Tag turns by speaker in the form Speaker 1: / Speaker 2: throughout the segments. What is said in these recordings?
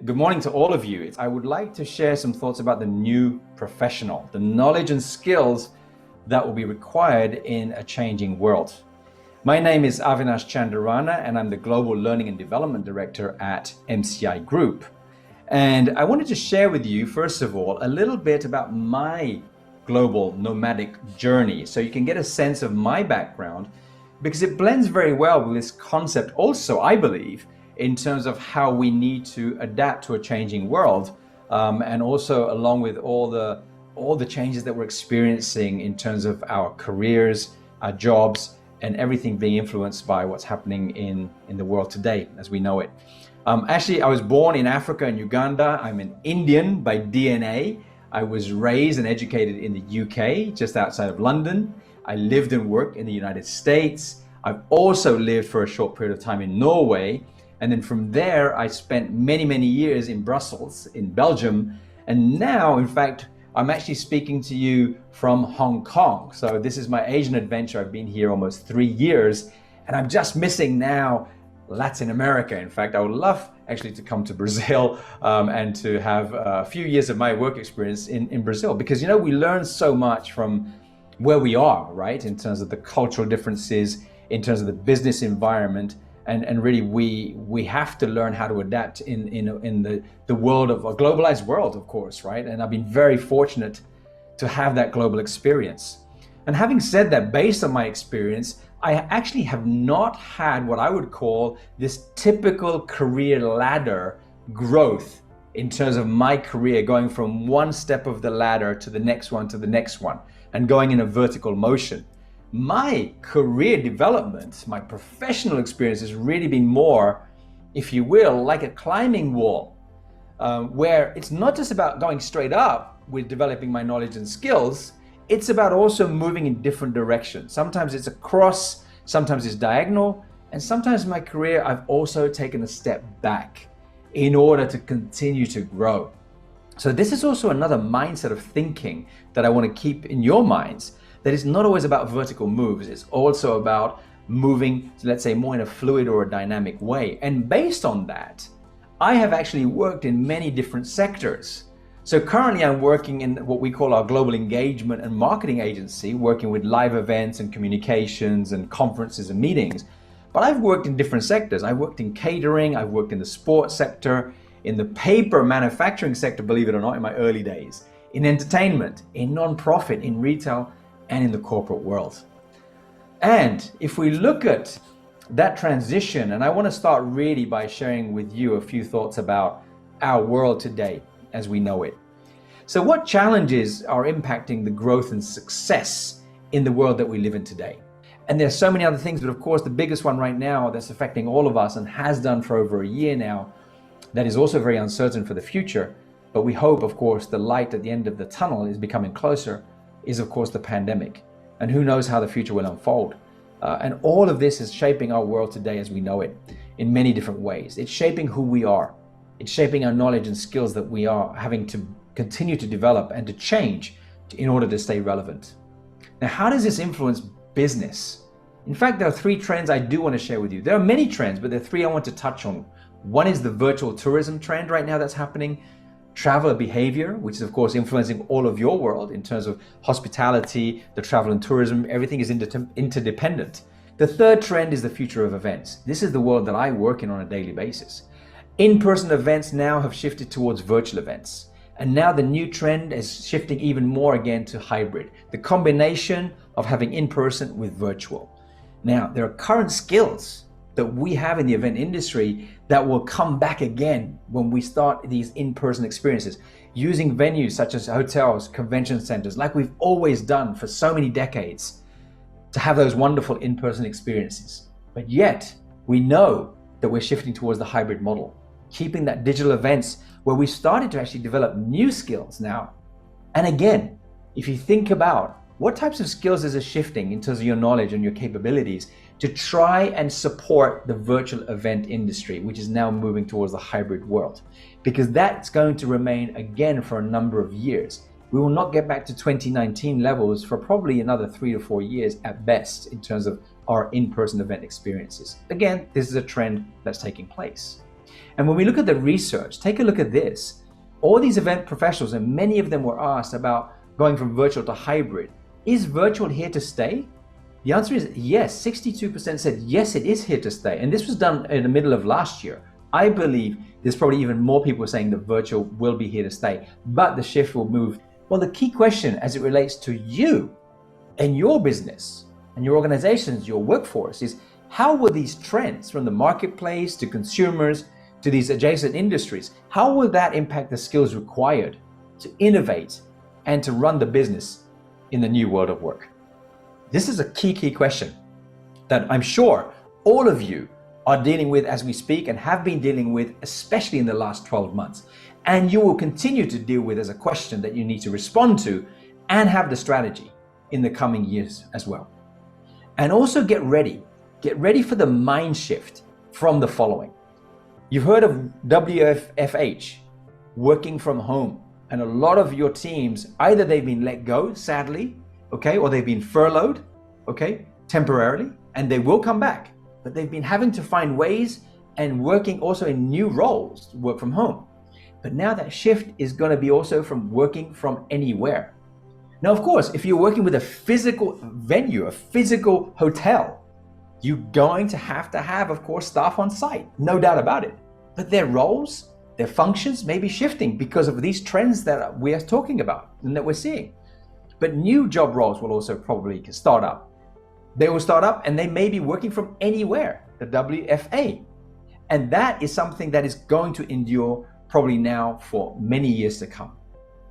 Speaker 1: good morning to all of you. I would like to share some thoughts about the new professional, the knowledge and skills that will be required in a changing world. My name is Avinash Chandarana, and I'm the Global Learning and Development Director at MCI Group. And I wanted to share with you, first of all, a little bit about my global nomadic journey, so you can get a sense of my background, because it blends very well with this concept also, I believe, in terms of how we need to adapt to a changing world, and also along with all the changes that we're experiencing in terms of our careers, our jobs, and everything being influenced by what's happening in the world today as we know it. Actually, I was born in Africa and Uganda. I'm an Indian by DNA. I was raised and educated in the UK, just outside of London. I lived and worked in the United States. I've also lived for a short period of time in Norway. And then from there, I spent many years in Brussels, in Belgium. And now, in fact, I'm actually speaking to you from Hong Kong. So this is my Asian adventure. I've been here almost 3 years, and I'm just missing now Latin America. In fact, I would love actually to come to Brazil and to have a few years of my work experience in Brazil, because, you know, we learn so much from where we are, right? In terms of the cultural differences, in terms of the business environment. And really, we have to learn how to adapt in the world of a globalized world, of course, right? And I've been very fortunate to have that global experience. And having said that, based on my experience, I actually have not had what I would call this typical career ladder growth in terms of my career, going from one step of the ladder to the next one to the next one, and going in a vertical motion. My career development, my professional experience has really been more, if you will, like a climbing wall, where it's not just about going straight up with developing my knowledge and skills, it's about also moving in different directions. Sometimes it's across, sometimes it's diagonal, and sometimes in my career, I've also taken a step back in order to continue to grow. So this is also another mindset of thinking that I want to keep in your minds, that it's not always about vertical moves. It's also about moving, let's say, more in a fluid or a dynamic way. And based on that, I have actually worked in many different sectors. So currently I'm working in what we call our global engagement and marketing agency, working with live events and communications and conferences and meetings. But I've worked in different sectors. I've worked in catering, I've worked in the sports sector, in the paper manufacturing sector, believe it or not, in my early days, in entertainment, in non-profit, in retail, and in the corporate world. And if we look at that transition, and I want to start really by sharing with you a few thoughts about our world today as we know it. So what challenges are impacting the growth and success in the world that we live in today? And there's so many other things, but of course the biggest one right now that's affecting all of us and has done for over a year now, that is also very uncertain for the future, but we hope, of course, the light at the end of the tunnel is becoming closer, is of course the pandemic. And who knows how the future will unfold. And all of this is shaping our world today as we know it in many different ways. It's shaping who we are. It's shaping our knowledge and skills that we are having to continue to develop and to change in order to stay relevant. Now, how does this influence business? In fact, there are 3 trends I do want to share with you. There are many trends, but there are 3 I want to touch on. One is the virtual tourism trend right now that's happening. Traveler behavior, which is of course influencing all of your world in terms of hospitality, the travel and tourism, everything is interdependent. The third trend is the future of events. This is the world that I work in on a daily basis. In-person events now have shifted towards virtual events. And now the new trend is shifting even more again to hybrid, the combination of having in-person with virtual. Now, there are current skills that we have in the event industry that will come back again when we start these in-person experiences, using venues such as hotels, convention centers, like we've always done for so many decades, to have those wonderful in-person experiences. But yet, we know that we're shifting towards the hybrid model, keeping that digital events where we started to actually develop new skills now. And again, if you think about what types of skills is it shifting in terms of your knowledge and your capabilities to try and support the virtual event industry, which is now moving towards the hybrid world, because that's going to remain again for a number of years. We will not get back to 2019 levels for probably another 3 to 4 years at best in terms of our in-person event experiences. Again, this is a trend that's taking place. And when we look at the research, take a look at this. All these event professionals, and many of them were asked about going from virtual to hybrid. Is virtual here to stay? The answer is yes. 62% said yes, it is here to stay. And this was done in the middle of last year. I believe there's probably even more people saying that virtual will be here to stay, but the shift will move. Well, the key question as it relates to you and your business and your organizations, your workforce, is how will these trends from the marketplace to consumers to these adjacent industries, how will that impact the skills required to innovate and to run the business in the new world of work? This is a key question that I'm sure all of you are dealing with as we speak and have been dealing with, especially in the last 12 months. And you will continue to deal with as a question that you need to respond to and have the strategy in the coming years as well. And also get ready for the mind shift from the following. You've heard of WFH, working from home. And a lot of your teams, either they've been let go, sadly, okay, or they've been furloughed, okay, temporarily, and they will come back. But they've been having to find ways and working also in new roles to work from home. But now that shift is going to be also from working from anywhere. Now, of course, if you're working with a physical venue, a physical hotel, you're going to have, of course, staff on site, no doubt about it. But their roles, their functions may be shifting because of these trends that we are talking about and that we're seeing. But new job roles will also probably start up. They will start up and they may be working from anywhere, the WFA. And that is something that is going to endure probably now for many years to come.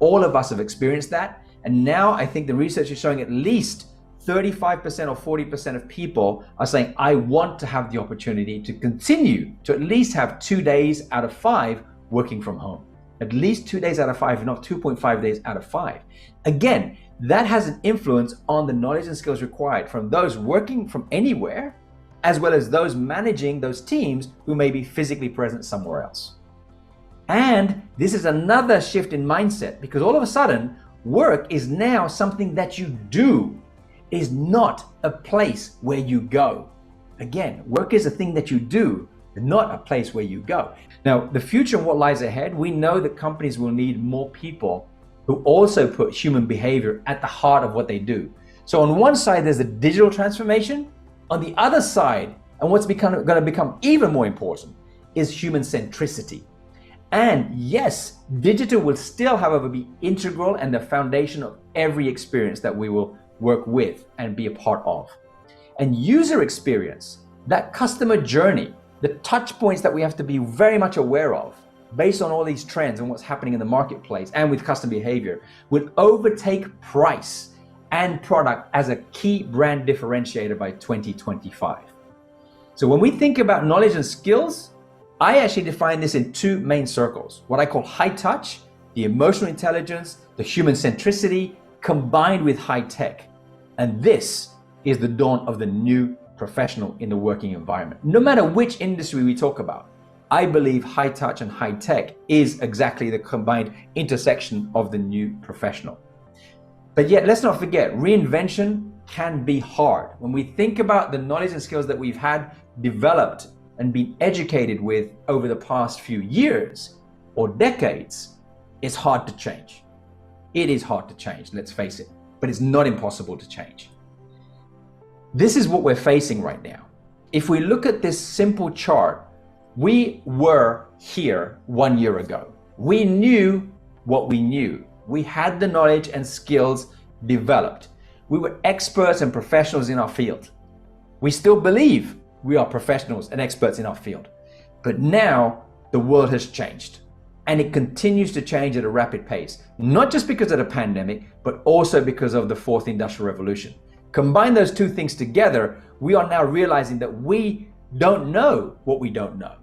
Speaker 1: All of us have experienced that. And now I think the research is showing at least 35% or 40% of people are saying, I want to have the opportunity to continue to at least have 2 days out of 5 working from home. At least 2 days out of 5, if not 2.5 days out of 5. Again, that has an influence on the knowledge and skills required from those working from anywhere, as well as those managing those teams who may be physically present somewhere else. And this is another shift in mindset, because all of a sudden, work is now something that you do. It is not a place where you go. Again, work is a thing that you do, not a place where you go. Now, the future and what lies ahead, we know that companies will need more people who also put human behavior at the heart of what they do. So on one side, there's the digital transformation. On the other side, and what's going to become even more important, is human centricity. And yes, digital will still, however, be integral and the foundation of every experience that we will work with and be a part of. And user experience, that customer journey, the touch points that we have to be very much aware of, based on all these trends and what's happening in the marketplace and with customer behavior, will overtake price and product as a key brand differentiator by 2025. So when we think about knowledge and skills, I actually define this in 2 main circles. What I call high touch, the emotional intelligence, the human centricity, combined with high tech. And this is the dawn of the new professional in the working environment. No matter which industry we talk about, I believe high touch and high tech is exactly the combined intersection of the new professional. But yet, let's not forget, reinvention can be hard. When we think about the knowledge and skills that we've had developed and been educated with over the past few years or decades, it's hard to change. It is hard to change, let's face it, but it's not impossible to change. This is what we're facing right now. If we look at this simple chart, we were here 1 year ago. We knew what we knew. We had the knowledge and skills developed. We were experts and professionals in our field. We still believe we are professionals and experts in our field. But now the world has changed, and it continues to change at a rapid pace, not just because of the pandemic, but also because of the 4th Industrial Revolution. Combine those 2 things together, we are now realizing that we don't know what we don't know.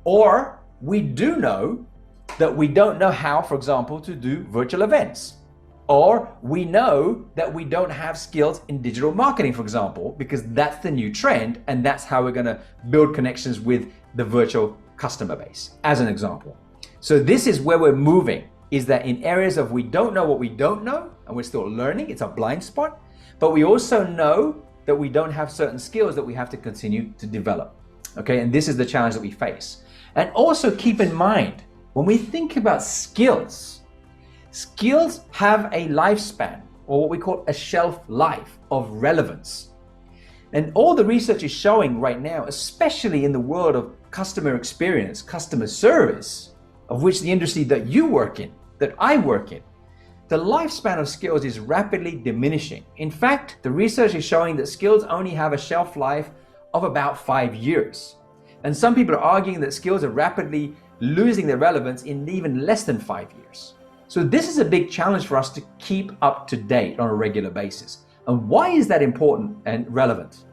Speaker 1: Or we do know that we don't know how, for example, to do virtual events. Or we know that we don't have skills in digital marketing, for example, because that's the new trend and that's how we're going to build connections with the virtual customer base, as an example. So this is where we're moving, is that in areas of we don't know what we don't know, and we're still learning, it's a blind spot, but we also know that we don't have certain skills that we have to continue to develop. Okay, and this is the challenge that we face. And also keep in mind, when we think about skills, skills have a lifespan, or what we call a shelf life of relevance. And all the research is showing right now, especially in the world of customer experience, customer service, of which the industry that you work in, that I work in, the lifespan of skills is rapidly diminishing. In fact, the research is showing that skills only have a shelf life of about 5 years. And some people are arguing that skills are rapidly losing their relevance in even less than 5 years. So this is a big challenge for us to keep up to date on a regular basis. And why is that important and relevant?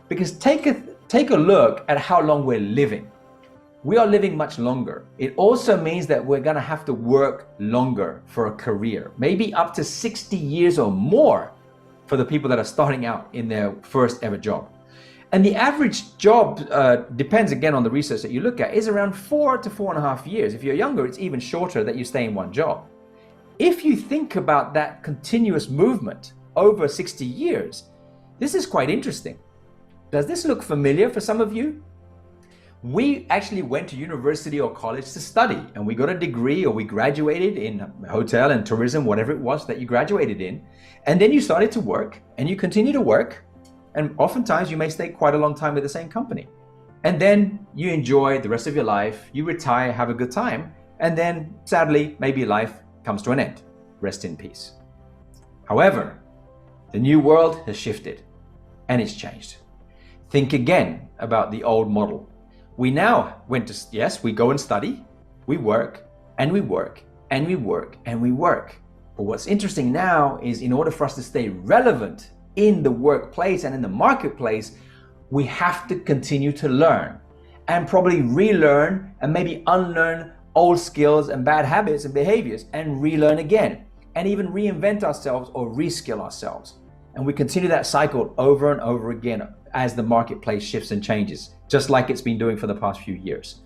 Speaker 1: Because take a look at how long we're living. We are living much longer. It also means that we're going to have to work longer for a career, maybe up to 60 years or more for the people that are starting out in their first ever job. And the average job, depends again on the research that you look at, is around 4 to 4.5 years. If you're younger, it's even shorter that you stay in one job. If you think about that continuous movement over 60 years, this is quite interesting. Does this look familiar for some of you? We actually went to university or college to study, and we got a degree, or we graduated in hotel and tourism, whatever it was that you graduated in. And then you started to work, and you continue to work. And oftentimes you may stay quite a long time with the same company. And then you enjoy the rest of your life, you retire, have a good time, and then sadly, maybe life comes to an end. Rest in peace. However, the new world has shifted and it's changed. Think again about the old model. We now we go and study, we work, and we work, and we work, and we work. But what's interesting now is, in order for us to stay relevant in the workplace and in the marketplace, we have to continue to learn and probably relearn and maybe unlearn old skills and bad habits and behaviors and relearn again, and even reinvent ourselves or reskill ourselves. And we continue that cycle over and over again as the marketplace shifts and changes, just like it's been doing for the past few years.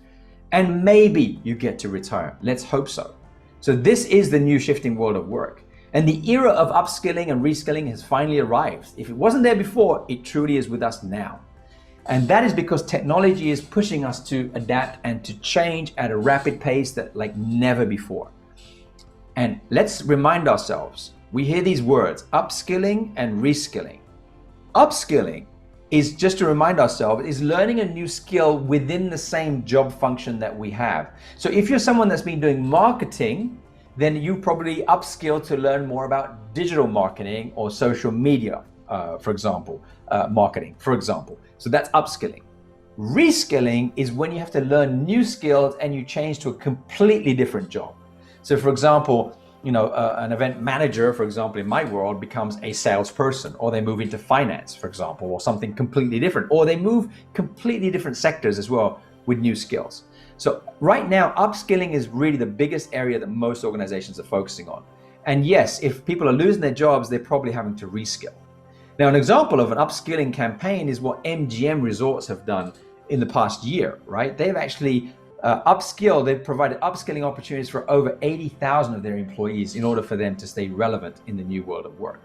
Speaker 1: And maybe you get to retire. Let's hope so. So this is the new shifting world of work. And the era of upskilling and reskilling has finally arrived. If it wasn't there before, it truly is with us now. And that is because technology is pushing us to adapt and to change at a rapid pace that like never before. And let's remind ourselves, we hear these words, upskilling and reskilling. Upskilling is, just to remind ourselves, is learning a new skill within the same job function that we have. So if you're someone that's been doing marketing, then you probably upskill to learn more about digital marketing or social media, for example, marketing, for example. So that's upskilling. Reskilling is when you have to learn new skills and you change to a completely different job. So for example, an event manager, for example, in my world becomes a salesperson, or they move into finance, for example, or something completely different, or they move completely different sectors as well with new skills. So right now, upskilling is really the biggest area that most organizations are focusing on. And yes, if people are losing their jobs, they're probably having to reskill. Now, an example of an upskilling campaign is what MGM Resorts have done in the past year, right? They've actually they've provided upskilling opportunities for over 80,000 of their employees in order for them to stay relevant in the new world of work.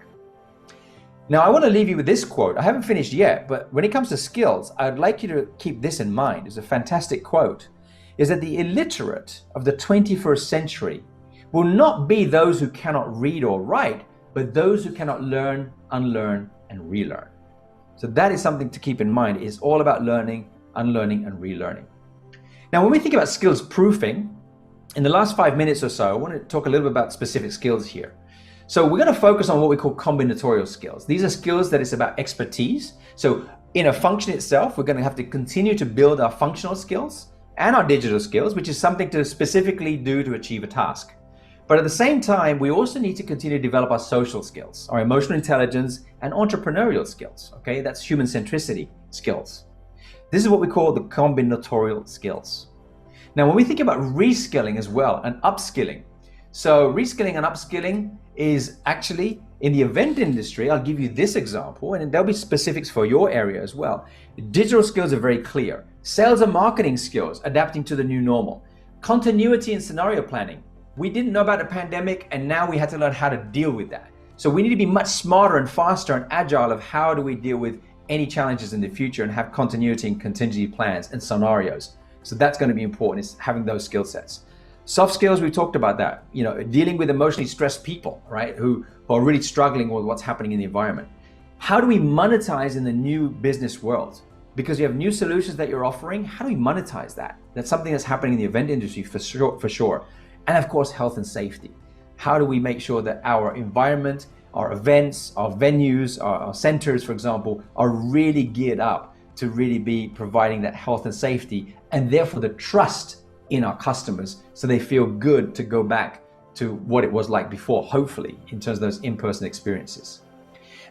Speaker 1: Now, I want to leave you with this quote. I haven't finished yet, but when it comes to skills, I'd like you to keep this in mind. It's a fantastic quote. Is that the illiterate of the 21st century will not be those who cannot read or write, but those who cannot learn, unlearn, and relearn. So that is something to keep in mind. It's all about learning, unlearning, and relearning. Now, when we think about skills proofing, in the last 5 minutes or so, I want to talk a little bit about specific skills here. So we're going to focus on what we call combinatorial skills. These are skills that is about expertise. So in a function itself, we're going to have to continue to build our functional skills and our digital skills, which is something to specifically do to achieve a task. But at the same time, we also need to continue to develop our social skills, our emotional intelligence, and entrepreneurial skills. Okay, that's human centricity skills. This is what we call the combinatorial skills. Now, when we think about reskilling as well and upskilling, so reskilling and upskilling is actually in the event industry. I'll give you this example, and there'll be specifics for your area as well. Digital skills are very clear. Sales and marketing skills, adapting to the new normal. Continuity and scenario planning. We didn't know about the pandemic, and now we had to learn how to deal with that. So we need to be much smarter and faster and agile of how do we deal with any challenges in the future and have continuity and contingency plans and scenarios. So that's going to be important, is having those skill sets. Soft skills, we talked about that, dealing with emotionally stressed people, right? Who are really struggling with what's happening in the environment. How do we monetize in the new business world? Because you have new solutions that you're offering, how do we monetize that? That's something that's happening in the event industry for sure. And of course, health and safety. How do we make sure that our environment, our events, our venues, our centers, for example, are really geared up to really be providing that health and safety, and therefore the trust in our customers, so they feel good to go back to what it was like before, hopefully, in terms of those in-person experiences.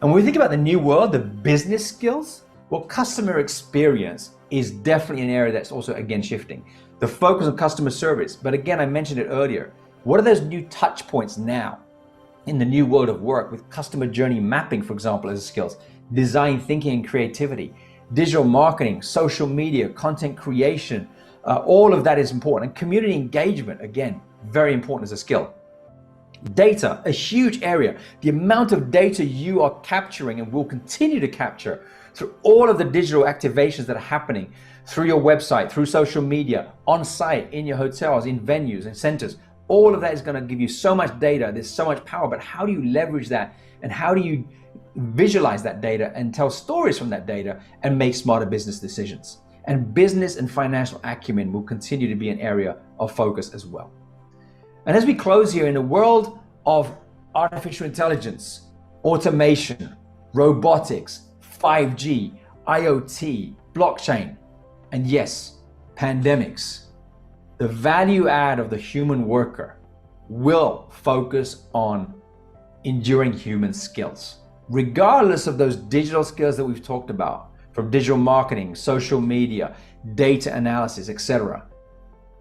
Speaker 1: And when we think about the new world, the business skills, well, customer experience is definitely an area that's also, again, shifting. The focus on customer service, but again, I mentioned it earlier, what are those new touch points now in the new world of work, with customer journey mapping, for example, as a skills, design thinking and creativity, digital marketing, social media, content creation, all of that is important. And community engagement, again, very important as a skill. Data, a huge area. The amount of data you are capturing and will continue to capture through all of the digital activations that are happening through your website, through social media, on site, in your hotels, in venues and centers. All of that is going to give you so much data. There's so much power, but how do you leverage that? And how do you visualize that data and tell stories from that data and make smarter business decisions? And business and financial acumen will continue to be an area of focus as well. And as we close here, in a world of artificial intelligence, automation, robotics, 5G, IoT, blockchain, and yes, pandemics, the value add of the human worker will focus on enduring human skills. Regardless of those digital skills that we've talked about, from digital marketing, social media, data analysis, etc.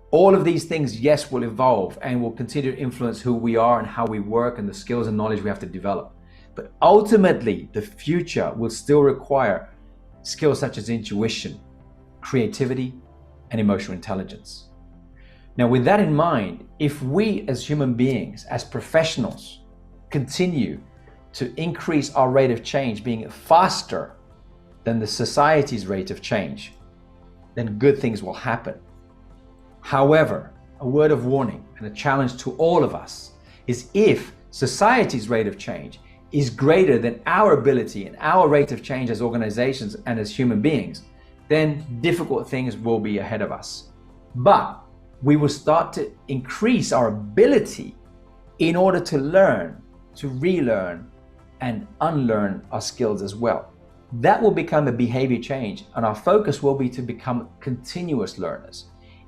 Speaker 1: All of these things, yes, will evolve and will continue to influence who we are and how we work and the skills and knowledge we have to develop. But ultimately, the future will still require skills such as intuition, creativity, and emotional intelligence. Now, with that in mind, if we as human beings, as professionals, continue to increase our rate of change, being faster than the society's rate of change, then good things will happen. However, a word of warning and a challenge to all of us is, if society's rate of change is greater than our ability and our rate of change as organizations and as human beings, then difficult things will be ahead of us. But we will start to increase our ability in order to learn, to relearn, and unlearn our skills as well. That will become a behavior change, and our focus will be to become continuous learners.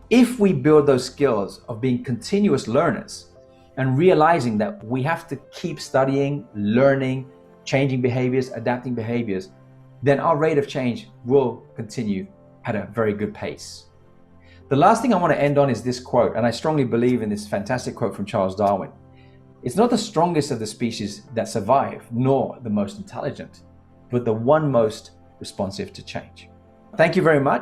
Speaker 1: If we build those skills of being continuous learners and realizing that we have to keep studying, learning, changing behaviors, adapting behaviors, then our rate of change will continue at a very good pace. The last thing I want to end on is this quote, and I strongly believe in this fantastic quote from Charles Darwin. It's not the strongest of the species that survive, nor the most intelligent, but the one most responsive to change. Thank you very much.